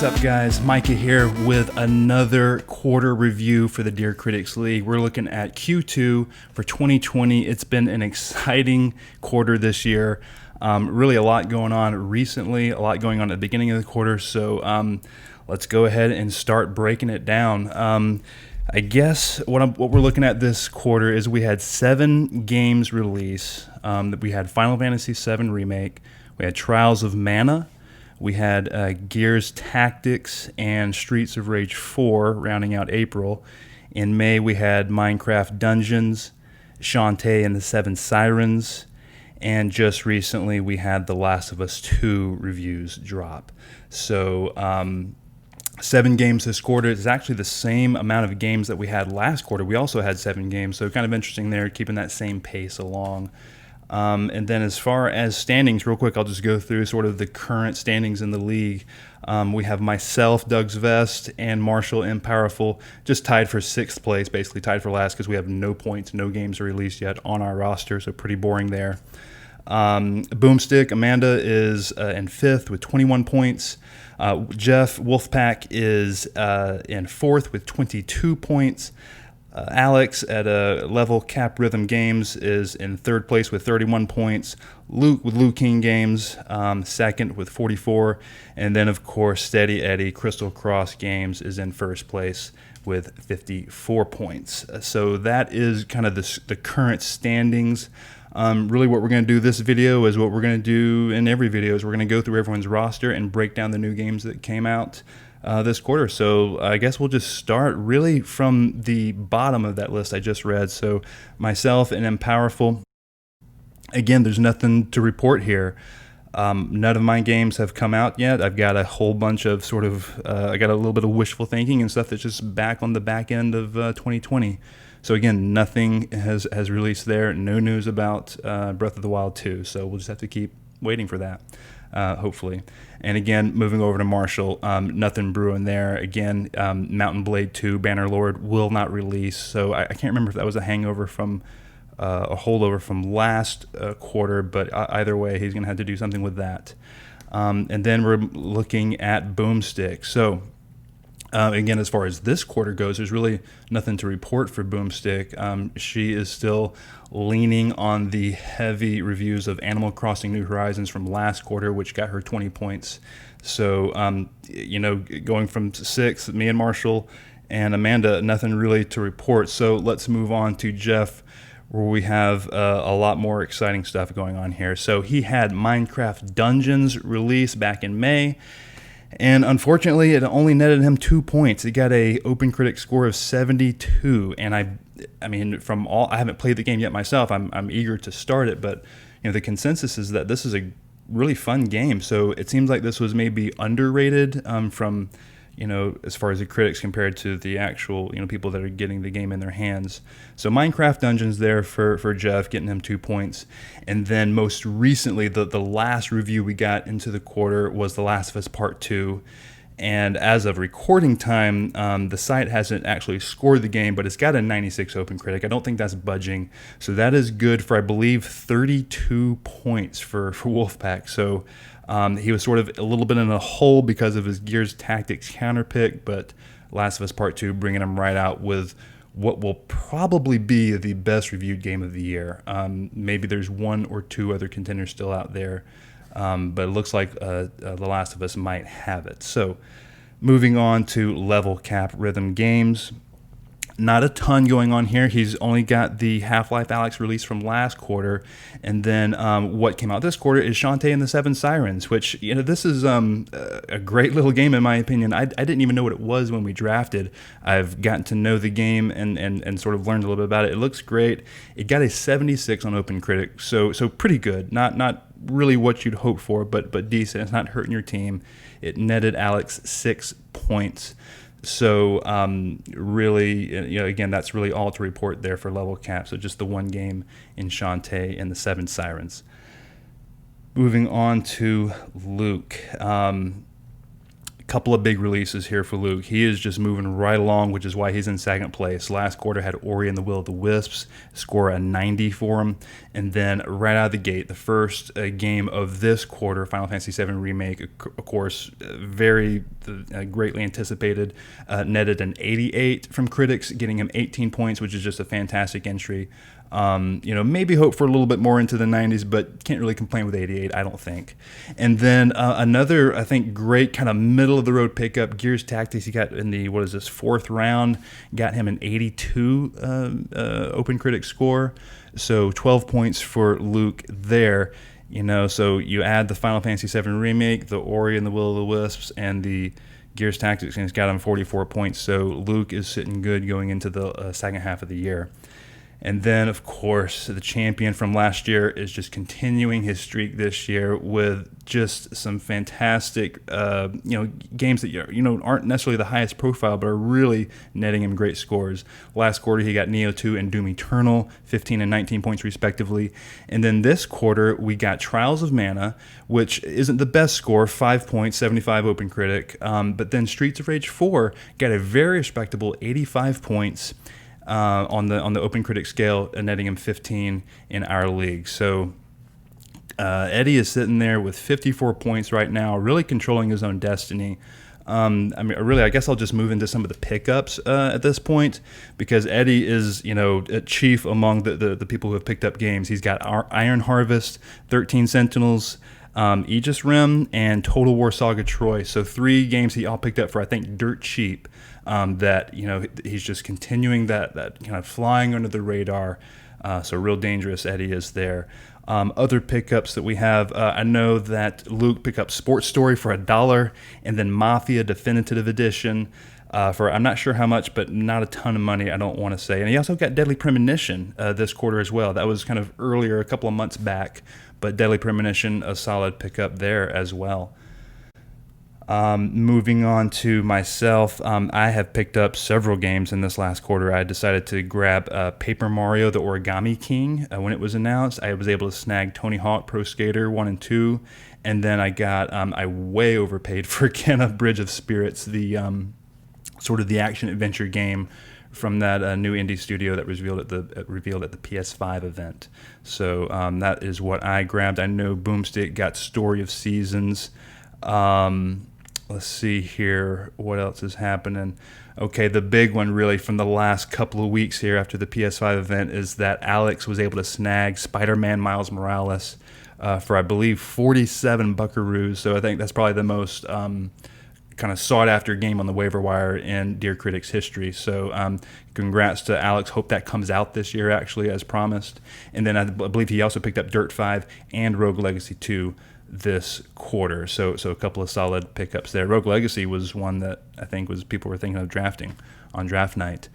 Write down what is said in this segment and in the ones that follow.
What's up, guys? Micah here with another quarter review for the Dear Critics League. We're looking at Q2 for 2020. It's been an exciting quarter this year. Really a lot going on recently, a lot going on at the beginning of the quarter. So let's go ahead and start breaking it down. I guess what we're looking at this quarter is we had 7 games release. We had Final Fantasy VII Remake. We had Trials of Mana. We had Gears Tactics and Streets of Rage 4 rounding out April. In May, we had Minecraft Dungeons, Shantae and the Seven Sirens, and just recently we had The Last of Us 2 reviews drop. So 7 games this quarter is actually the same amount of games that we had last quarter. We also had 7 games, so kind of interesting there, keeping that same pace along. And then as far as standings, real quick, I'll just go through sort of the current standings in the league. We have myself, Doug's Vest, and Marshall M. Powerful just tied for 6th place, basically tied for last because we have no points, no games released yet on our roster, so pretty boring there. Boomstick, Amanda is in 5th with 21 points. Jeff Wolfpack is in 4th with 22 points. Alex at Level Cap Rhythm Games is in 3rd place with 31 points. Luke with Luke King Games, 2nd with 44. And then, of course, Steady Eddie Crystal Cross Games is in 1st place with 54 points. So that is kind of the current standings. Really what we're going to do this video is what we're going to do in every video is we're going to go through everyone's roster and break down the new games that came out this quarter. So I guess we'll just start really from the bottom of that list I just read. So myself and M Powerful, again, there's nothing to report here. None of my games have come out yet. I've got a whole bunch of sort of, I got a little bit of wishful thinking and stuff that's just back on the back end of 2020. So again, nothing has released there. No news about Breath of the Wild 2. So we'll just have to keep waiting for that. Hopefully. And again, moving over to Marshall, nothing brewing there. Again, Mountain Blade 2 Bannerlord will not release. So I can't remember if that was a hangover from a holdover from last quarter, but either way, he's going to have to do something with that. And then we're looking at Boomstick. So again, as far as this quarter goes, there's really nothing to report for Boomstick. She is still leaning on the heavy reviews of Animal Crossing New Horizons from last quarter, which got her 20 points. So, going from 6th, me and Marshall and Amanda, nothing really to report. So let's move on to Jeff, where we have a lot more exciting stuff going on here. So he had Minecraft Dungeons released back in May. And unfortunately, it only netted him 2 points. It got a OpenCritic score of 72. And I mean, I haven't played the game yet myself. I'm eager to start it, but the consensus is that this is a really fun game. So it seems like this was maybe underrated from as far as the critics compared to the actual people that are getting the game in their hands. So Minecraft Dungeons there for Jeff, getting him 2 points. And then most recently, the last review we got into the quarter was The Last of Us Part 2. And as of recording time, the site hasn't actually scored the game, but it's got a 96 OpenCritic. I don't think that's budging. So that is good for, I believe, 32 points for Wolfpack. So he was sort of a little bit in a hole because of his Gears Tactics counterpick, but Last of Us Part 2 bringing him right out with what will probably be the best reviewed game of the year. Maybe there's 1 or 2 other contenders still out there, but it looks like The Last of Us might have it. So moving on to Level Cap Rhythm Games. Not a ton going on here. He's only got the Half-Life Alyx release from last quarter, and then what came out this quarter is Shantae and the Seven Sirens, which this is a great little game in my opinion. I didn't even know what it was when we drafted. I've gotten to know the game and sort of learned a little bit about it. It looks great. It got a 76 on OpenCritic, so pretty good. Not really what you'd hope for, but decent. It's not hurting your team. It netted Alex 6 points. So really, again, that's really all to report there for Level Cap. So just the one game in Shantae and the Seven Sirens. Moving on to Luke. couple of big releases here for Luke. He is just moving right along, which is why he's in second place. Last quarter had Ori and the Will of the Wisps score a 90 for him. And then right out of the gate, the first game of this quarter, Final Fantasy VII Remake, of course, very greatly anticipated, netted an 88 from critics, getting him 18 points, which is just a fantastic entry. Maybe hope for a little bit more into the 90s, but can't really complain with 88, I don't think. And then another, I think, great kind of middle-of-the-road pickup, Gears Tactics. He got in the, fourth round, got him an 82 Open Critic score, so 12 points for Luke there. So you add the Final Fantasy VII Remake, the Ori and the Will of the Wisps, and the Gears Tactics, and it's got him 44 points. So Luke is sitting good going into the second half of the year. And then, of course, the champion from last year is just continuing his streak this year with just some fantastic, games that aren't necessarily the highest profile, but are really netting him great scores. Last quarter, he got Nioh 2 and Doom Eternal, 15 and 19 points respectively. And then this quarter, we got Trials of Mana, which isn't the best score, 5 points, 75 Open Critic. But then Streets of Rage 4 got a very respectable 85 points. On the Open Critic scale, netting him 15 in our league. So Eddie is sitting there with 54 points right now, really controlling his own destiny. I guess I'll just move into some of the pickups at this point, because Eddie is, chief among the people who have picked up games. He's got Iron Harvest, 13 Sentinels, Aegis Rim, and Total War Saga Troy. So 3 games he all picked up for, I think, dirt cheap. That he's just continuing that kind of flying under the radar. So real dangerous Eddie is there. Other pickups that we have, I know that Luke picked up Sports Story for $1, and then Mafia Definitive Edition for I'm not sure how much, but not a ton of money, I don't want to say. And he also got Deadly Premonition this quarter as well. That was kind of earlier, a couple of months back, but Deadly Premonition, a solid pickup there as well. Moving on to myself, I have picked up several games in this last quarter. I decided to grab Paper Mario: The Origami King when it was announced. I was able to snag Tony Hawk Pro Skater 1 and 2, and then I got I way overpaid for Kena Bridge of Spirits, the sort of the action adventure game from that new indie studio that was revealed at the PS5 event. So that is what I grabbed. I know Boomstick got Story of Seasons. Let's see here. What else is happening? Okay, the big one really from the last couple of weeks here after the PS5 event is that Alex was able to snag Spider-Man Miles Morales for, I believe, 47 buckaroos. So I think that's probably the most kind of sought-after game on the waiver wire in Dear Critics history. So congrats to Alex. Hope that comes out this year, actually, as promised. And then I believe he also picked up Dirt 5 and Rogue Legacy 2 this quarter, so a couple of solid pickups there. Rogue Legacy was one that I think people were thinking of drafting on draft night.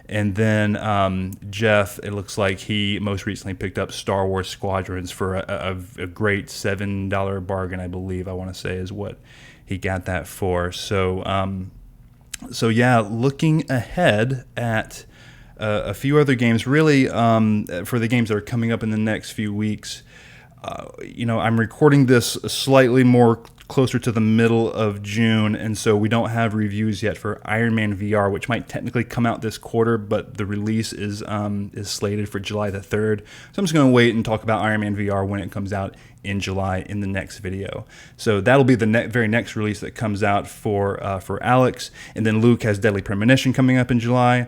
And then Jeff, it looks like he most recently picked up Star Wars Squadrons for a great $7 bargain, I believe, I want to say is what he got that for. So yeah, looking ahead at a few other games, really for the games that are coming up in the next few weeks. I'm recording this slightly more closer to the middle of June, and so we don't have reviews yet for Iron Man VR, which might technically come out this quarter, but the release is slated for July the 3rd. So I'm just going to wait and talk about Iron Man VR when it comes out in July in the next video. So that'll be the very next release that comes out for Alex. And then Luke has Deadly Premonition coming up in July.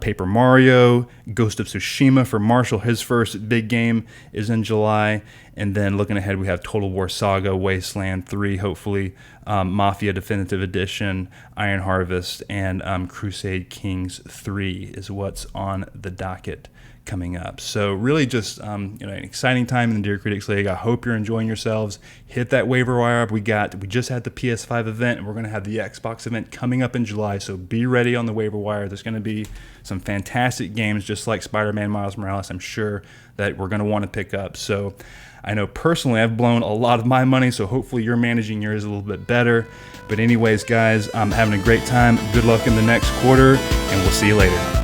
Paper Mario, Ghost of Tsushima for Marshall, his first big game is in July. And then looking ahead, we have Total War Saga, Wasteland 3, hopefully, Mafia Definitive Edition, Iron Harvest, and Crusade Kings 3 is what's on the docket coming up. So really just an exciting time in the Dear Critics League. I hope you're enjoying yourselves. Hit that waiver wire up. We just had the PS5 event, and we're going to have the Xbox event coming up in July, so be ready on the waiver wire. There's going to be some fantastic games just like Spider-Man Miles Morales, I'm sure, that we're going to want to pick up. So I know personally I've blown a lot of my money, so hopefully you're managing yours a little bit better. But anyways, guys, I'm having a great time. Good luck in the next quarter, and we'll see you later.